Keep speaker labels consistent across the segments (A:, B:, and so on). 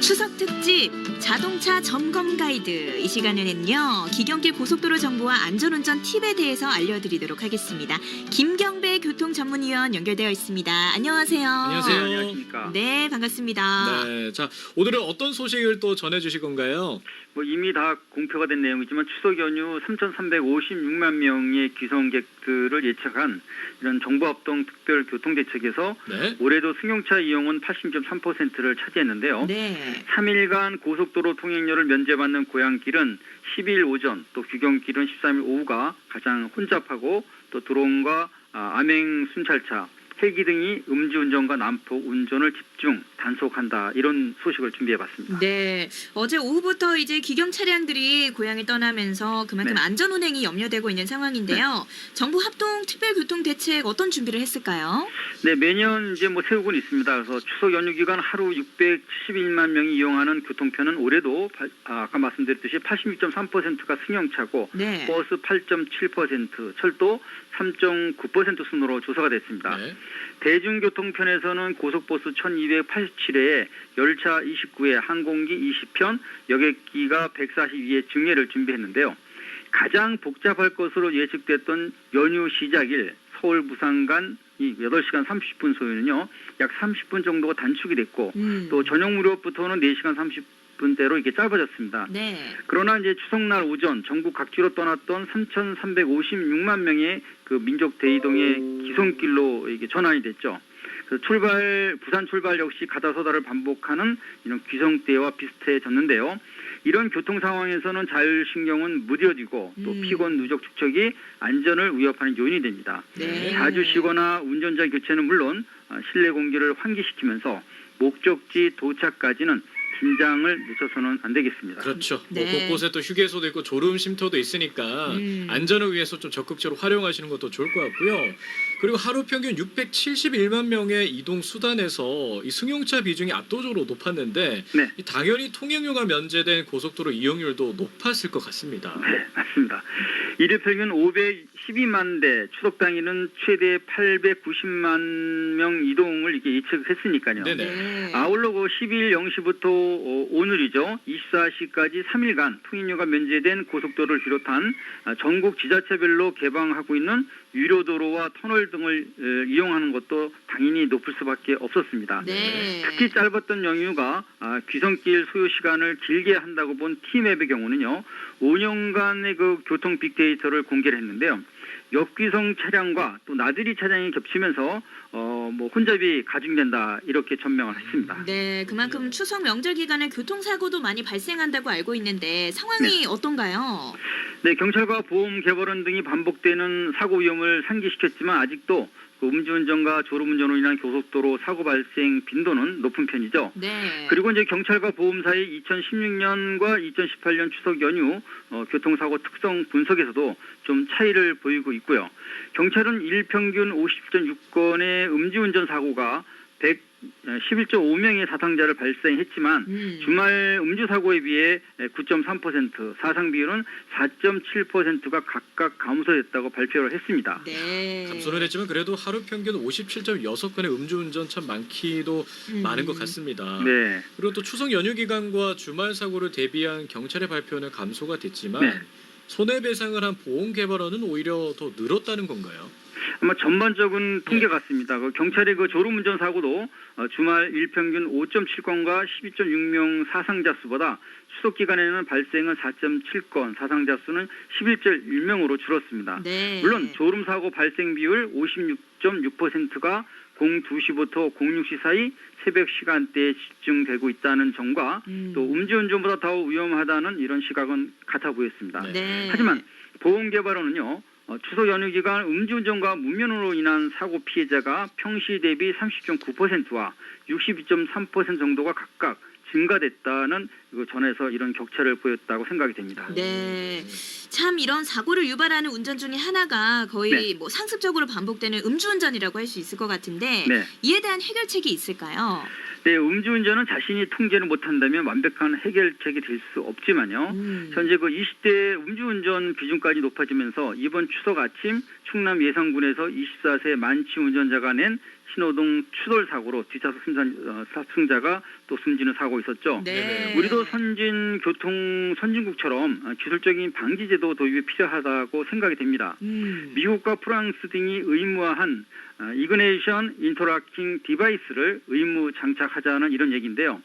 A: 추석 특집 자동차 점검 가이드. 이 시간에는요, 기경길 고속도로 정보와 안전운전 팁에 대해서 알려드리도록 하겠습니다. 김경배 교통전문위원 연결되어 있습니다. 안녕하세요.
B: 안녕하세요.
C: 안녕하십니까.
A: 네, 반갑습니다.
B: 네, 자 오늘은 어떤 소식을 또 전해주실 건가요?
C: 이미 다 공표가 된 내용이지만 추석 연휴 3,356만 명의 귀성객들을 예측한 이런 정부합동 특별교통대책에서
B: 네.
C: 올해도 승용차 이용은 80.3%를 차지했는데요.
A: 네.
C: 3일간 고속도로 통행료를 면제받는 고향길은 12일 오전, 또 귀경길은 13일 오후가 가장 혼잡하고 또 드론과 암행 순찰차, 헬기 등이 음주운전과 난폭 운전을 집중 단속한다, 이런 소식을 준비해봤습니다.
A: 네, 어제 오후부터 이제 기경 차량들이 고향을 떠나면서 그만큼
C: 네.
A: 안전 운행이 염려되고 있는 상황인데요. 정부 합동 특별교통 대책 어떤 준비를 했을까요?
C: 네, 매년 이제 세우곤 있습니다. 그래서 추석 연휴 기간 하루 671만 명이 이용하는 교통편은 올해도 아까 말씀드렸듯이 86.3%가 승용차고,
A: 네.
C: 버스 8.7%, 철도 3.9% 순으로 조사가 됐습니다.
B: 네.
C: 대중교통편에서는 고속버스 1287회에 열차 29회, 항공기 20편, 여객기가 142회 증예를 준비했는데요. 가장 복잡할 것으로 예측됐던 연휴 시작일 서울 부산 간 이 8시간 30분 소요는요, 약 30분 정도가 단축이 됐고, 또 저녁 무렵부터는 4시간 30분대로 이렇게 짧아졌습니다.
A: 네.
C: 그러나 이제 추석날 오전 전국 각지로 떠났던 3,356만 명의 그 민족 대이동의 기손길로 이게 전환이 됐죠. 그래서 부산 출발 역시 가다서다를 반복하는 이런 귀성대와 비슷해졌는데요. 이런 교통 상황에서는 자율신경은 무뎌지고 또 피곤 누적 축적이 안전을 위협하는 요인이 됩니다.
A: 네.
C: 자주 쉬거나 운전자 교체는 물론 실내 공기를 환기시키면서 목적지 도착까지는 긴장을 늦춰서는 안 되겠습니다.
B: 그렇죠.
A: 네.
B: 곳곳에 또 휴게소도 있고 졸음 쉼터도 있으니까 안전을 위해서 좀 적극적으로 활용하시는 것도 좋을 것 같고요. 그리고 하루 평균 671만 명의 이동 수단에서 이 승용차 비중이 압도적으로 높았는데,
C: 네.
B: 당연히 통행료가 면제된 고속도로 이용률도 높았을 것 같습니다.
C: 네, 맞습니다. 일일 평균 512만 대, 추석 당일은 최대 890만 명 이동을 이렇게 예측했으니까요.
B: 네네.
A: 네.
C: 아울러 12일 0시부터 오늘이죠. 24시까지 3일간 통행료가 면제된 고속도로를 비롯한 전국 지자체별로 개방하고 있는 유료도로와 터널 등을 이용하는 것도 당연히 높을 수밖에 없었습니다.
A: 네.
C: 특히 짧았던 연휴가 귀성길 소요 시간을 길게 한다고 본 T맵의 경우는요, 5년간의 그 교통 빅데이터를 공개를 했는데요. 역귀성 차량과 또 나들이 차량이 겹치면서 혼잡이 가중된다, 이렇게 전명을 했습니다.
A: 네, 그만큼 추석 명절 기간에 교통사고도 많이 발생한다고 알고 있는데 상황이 어떤가요?
C: 네, 경찰과 보험개발원 등이 반복되는 사고 위험을 상기시켰지만 아직도 그 음주운전과 졸음운전으로 인한 고속도로 사고 발생 빈도는 높은 편이죠.
A: 네.
C: 그리고 이제 경찰과 보험사의 2016년과 2018년 추석 연휴 교통사고 특성 분석에서도 좀 차이를 보이고 있고요. 경찰은 일평균 50.6건의 음주운전 사고가 111.5명의 사상자를 발생했지만 주말 음주 사고에 비해 9.3%, 사상 비율은 4.7%가 각각 감소했다고 발표를 했습니다.
A: 네.
B: 감소는 했지만 그래도 하루 평균 57.6건의 음주운전 참 많기도 많은 것 같습니다.
C: 네.
B: 그리고 또 추석 연휴 기간과 주말 사고를 대비한 경찰의 발표는 감소가 됐지만,
C: 네.
B: 손해배상을 한 보험개발원은 오히려 더 늘었다는 건가요?
C: 아마 전반적인 통계 같습니다. 그 경찰의 그 졸음운전 사고도 주말 일평균 5.7건과 12.6명 사상자 수보다 추석 기간에는 발생은 4.7건, 사상자 수는 11.1명으로 줄었습니다.
A: 네.
C: 물론 졸음 사고 발생 비율 56.6%가 02시부터 06시 사이 새벽 시간대에 집중되고 있다는 점과 또 음주운전보다 더 위험하다는 이런 시각은 같아 보였습니다.
A: 네.
C: 하지만 보험개발원은요, 추석 연휴 기간 음주운전과 무면허로 인한 사고 피해자가 평시 대비 30.9%와 62.3% 정도가 각각 증가됐다는 전에서 이런 격차를 보였다고 생각이 됩니다.
A: 네. 참 이런 사고를 유발하는 운전 중에 하나가 거의
C: 네.
A: 상습적으로 반복되는 음주운전이라고 할 수 있을 것 같은데
C: 네.
A: 이에 대한 해결책이 있을까요?
C: 네, 음주운전은 자신이 통제를 못한다면 완벽한 해결책이 될 수 없지만요. 현재 그 20대 음주운전 비중까지 높아지면서 이번 추석 아침 충남 예산군에서 24세 만취 운전자가 낸 신호등 추돌 사고로 뒷좌석 탑승자가 또 숨지는 사고 있었죠.
A: 네.
C: 우리도 선진국처럼 기술적인 방지 제도 도입이 필요하다고 생각이 됩니다. 미국과 프랑스 등이 의무화한 이그네이션 인터락팅 디바이스를 의무 장착하자는 이런 얘기인데요.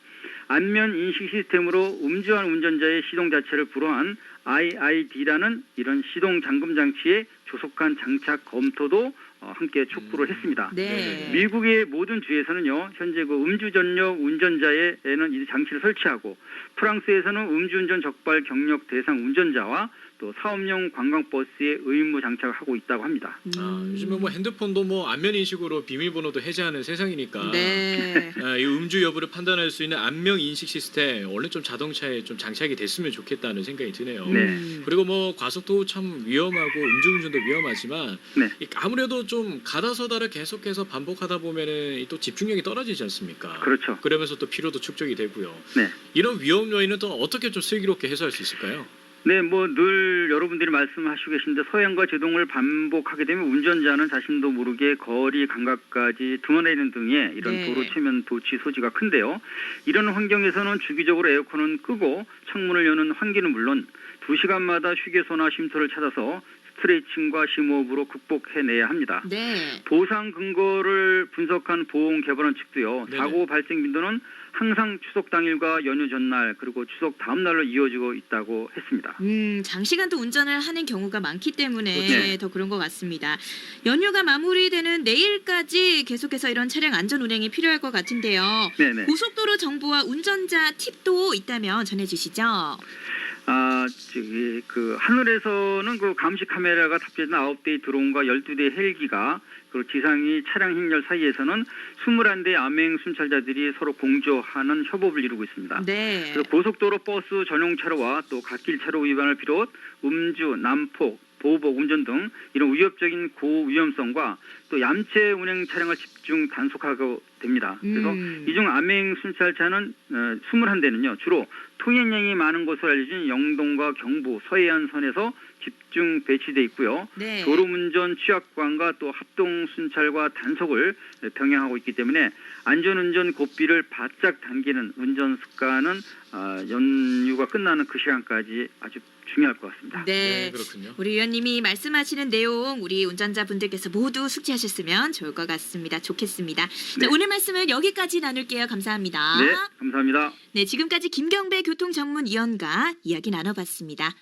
C: 안면 인식 시스템으로 음주한 운전자의 시동 자체를 불허한 IID라는 이런 시동 잠금 장치의 조속한 장착 검토도 함께 촉구를 했습니다.
A: 네.
C: 미국의 모든 주에서는요, 현재 그 음주 전력 운전자에는 이 장치를 설치하고, 프랑스에서는 음주운전 적발 경력 대상 운전자와 또 사업용 관광버스에 의무 장착을 하고 있다고 합니다.
B: 요즘은 뭐 핸드폰도 뭐 안면 인식으로 비밀번호도 해제하는 세상이니까
A: 네.
B: 이 음주 여부를 판단할 수 있는 안면 인식 시스템 원래 좀 자동차에 좀 장착이 됐으면 좋겠다는 생각이 드네요.
C: 네.
B: 그리고 뭐 과속도 참 위험하고 음주운전도 위험하지만
C: 네.
B: 아무래도 좀 가다서다를 계속해서 반복하다 보면은 또 집중력이 떨어지지 않습니까?
C: 그렇죠.
B: 그러면서 또 피로도 축적이 되고요.
C: 네.
B: 이런 위험 요인은 또 어떻게 좀 슬기롭게 해소할 수 있을까요?
C: 네, 뭐 늘 여러분들이 말씀하시고 계신데 서행과 제동을 반복하게 되면 운전자는 자신도 모르게 거리 감각까지 드러내는 등의 이런
A: 네.
C: 도로 체면 도취 소지가 큰데요. 이런 환경에서는 주기적으로 에어컨은 끄고 창문을 여는 환기는 물론 2시간마다 휴게소나 쉼터를 찾아서 스트레칭과 심호흡으로 극복해내야 합니다.
A: 네.
C: 보상 근거를 분석한 보험개발원 측도요.
B: 네네.
C: 사고 발생 빈도는 항상 추석 당일과 연휴 전날 그리고 추석 다음 날로 이어지고 있다고 했습니다.
A: 장시간 또 운전을 하는 경우가 많기 때문에
C: 네.
A: 더 그런 것 같습니다. 연휴가 마무리되는 내일까지 계속해서 이런 차량 안전 운행이 필요할 것 같은데요.
C: 네네.
A: 고속도로 정보와 운전자 팁도 있다면 전해주시죠.
C: 그 하늘에서는 그 감시 카메라가 탑재된 9대의 드론과 12대의 헬기가 그리고 지상이 차량 행렬 사이에서는 21대의 암행 순찰자들이 서로 공조하는 협업을 이루고 있습니다.
A: 네.
C: 그래서 고속도로 버스 전용 차로와 또 갓길 차로 위반을 비롯 음주, 난폭, 보복 운전 등 이런 위협적인 고위험성과 또 얌체 운행 차량을 집중 단속하게 됩니다. 그래서 이중 암행 순찰차는 21대는요. 주로 통행량이 많은 것으로 알려진 영동과 경부, 서해안 선에서 집중 배치돼 있고요.
A: 네.
C: 졸음운전 취약관과 또 합동 순찰과 단속을 병행하고 있기 때문에 안전운전 고삐를 바짝 당기는 운전 습관은 연휴가 끝나는 그 시간까지 아주 중요할 것 같습니다.
A: 네.
B: 그렇군요.
A: 우리 위원님이 말씀하시는 내용 우리 운전자분들께서 모두 숙지하셨으면 좋을 것 같습니다. 좋겠습니다.
C: 네.
A: 자, 오늘 말씀은 여기까지 나눌게요. 감사합니다.
C: 네, 감사합니다.
A: 네, 지금까지 김경배 교통전문위원과 이야기 나눠봤습니다.